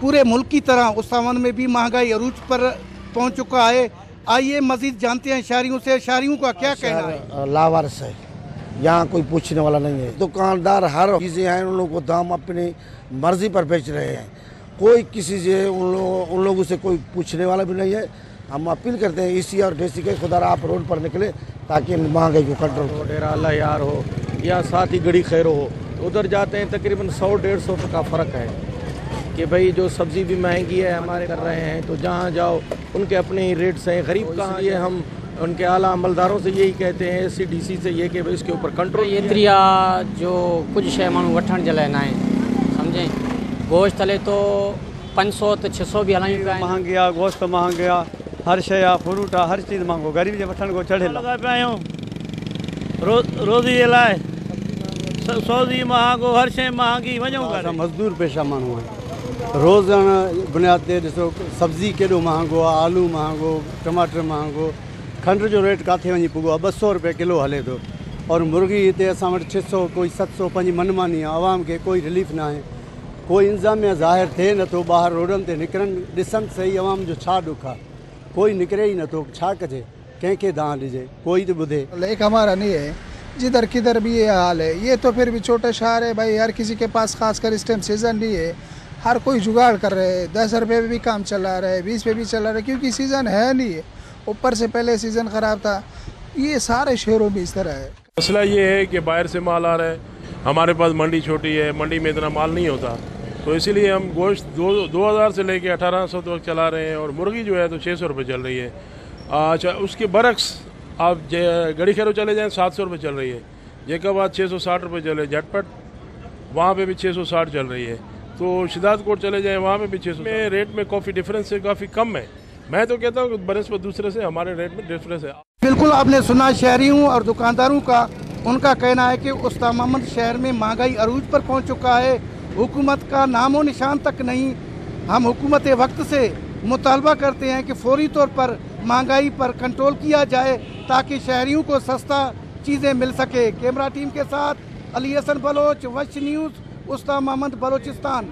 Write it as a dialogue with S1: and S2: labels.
S1: पूरे मुल्क की तरह उस्तावन में भी महंगाई अरूज पर पहुंच चुका है। आइए मजीद जानते हैं शहरियों से, शहरियों का क्या कहना है।
S2: लावारिस है, यहाँ कोई पूछने वाला नहीं है। दुकानदार हर चीज़ें हैं उन लोगों को दाम अपनी मर्जी पर बेच रहे हैं, कोई किसी से उन लोगों से कोई पूछने वाला भी नहीं है। हम अपील करते हैं इसी और डीसी के खुदा आप रोड पर निकले ताकि महंगाई को कंट्रोल हो।
S3: डेरा अल्लाह यार हो या साथ ही गड़ी खैरो हो, उधर जाते हैं तकरीबन 100-150 का फ़र्क है कि भाई जो सब्ज़ी भी महंगी है हमारे कर रहे हैं, तो जहाँ जाओ उनके अपने ही रेट्स हैं। गरीब कहाँ, ये हम उनके आला अमलदारों से यही कहते हैं, SCDC से ये कि भाई इसके ऊपर कंट्रोल।
S4: एतिरिया जो कुछ शइ माण्हू वठण जे लाइ न आहे, सम्झे। गोश्त हले तो 500 तो 600 भी हलायूं पिया आहिनि।
S5: महंगी आहे, गोश्त महंगे आहे, हर शइ आहे, फ्रूट आहे, हर चीज़ महंगो, गरीब जे वठण को चढ़े लॻा पिया आहियूं। रोज़ी जे लाइ सौदी महांगो, हर शइ महांगी, वञूं था।
S6: मज़दूर पेशा माण्हू आहिनि, रोज़ाना बुनियाद ते ॾिसो सब्ज़ी केॾो महांगो आहे, आलू महांगो, टमाटर महांगो, खंड जो रेट किथे वञी पुॻो आहे, 200 रुपए किलो हले थो। और मुर्गी हिते असां वटि 600, कोई 700, पंहिंजी मनमानी आहे। आवाम खे कोई रिलीफ न आहे, कोई इंतज़ामिया ज़ाहिर थिए नथो। ॿाहिरि रोडनि ते निकिरनि, ॾिसनि सही आवाम जो छा ॾुख आहे, कोई निकिरे ई नथो। छा कजे, कंहिंखे दांह ॾिजे, कोई तो ॿुधे।
S7: लेक हमारा नहीं है, जिधर किधर भी ये हाल है। ये तो फिर भी छोटे शहर है भाई, हर किसी के पास खासकर इस टाइम सीज़न नहीं है, हर कोई जुगाड़ कर रहे हैं। 10 रुपये पे भी काम चला रहा है, 20 पे भी चला रहा है, क्योंकि सीज़न है नहीं है। ऊपर से पहले सीज़न ख़राब था। ये सारे शहरों में इस तरह है।
S8: मसला ये है कि बाहर से माल आ रहा है, हमारे पास मंडी छोटी है, मंडी में इतना माल नहीं होता, तो इसीलिए हम गोश्त 2000 से लेके 1800 तक चला रहे हैं। और मुर्गी जो है तो 600 रुपये चल रही है। अच्छा, उसके बरक्स आप गड़ी खैरो चले जाएँ 700 रुपये चल रही है। जैकाबाद 660 रुपये चल रही है, झटपट वहाँ पे भी 660 चल रही है। तो शिदातकोट चले जाएँ वहाँ पे भी 600 में रेट में काफ़ी डिफरेंस है, काफ़ी कम है। मैं तो कहता हूँ कि बनस्पत दूसरे से हमारे रेट में डिफरेंस है।
S1: बिल्कुल आपने सुना शहरियों और दुकानदारों का, उनका कहना है कि उस्ताद मोहम्मद शहर में महंगाई अरूज पर पहुँच चुका है, हुकूमत का नामो निशान तक नहीं। हम हुकूमत वक्त से मुतालबा करते हैं कि फौरी तौर पर महंगाई पर कंट्रोल किया जाए ताकि शहरियों को सस्ता चीज़ें मिल सके। कैमरा टीम के साथ अली हसन बलोच, वश न्यूज़, उस्ताद मोहम्मद बलोचिस्तान।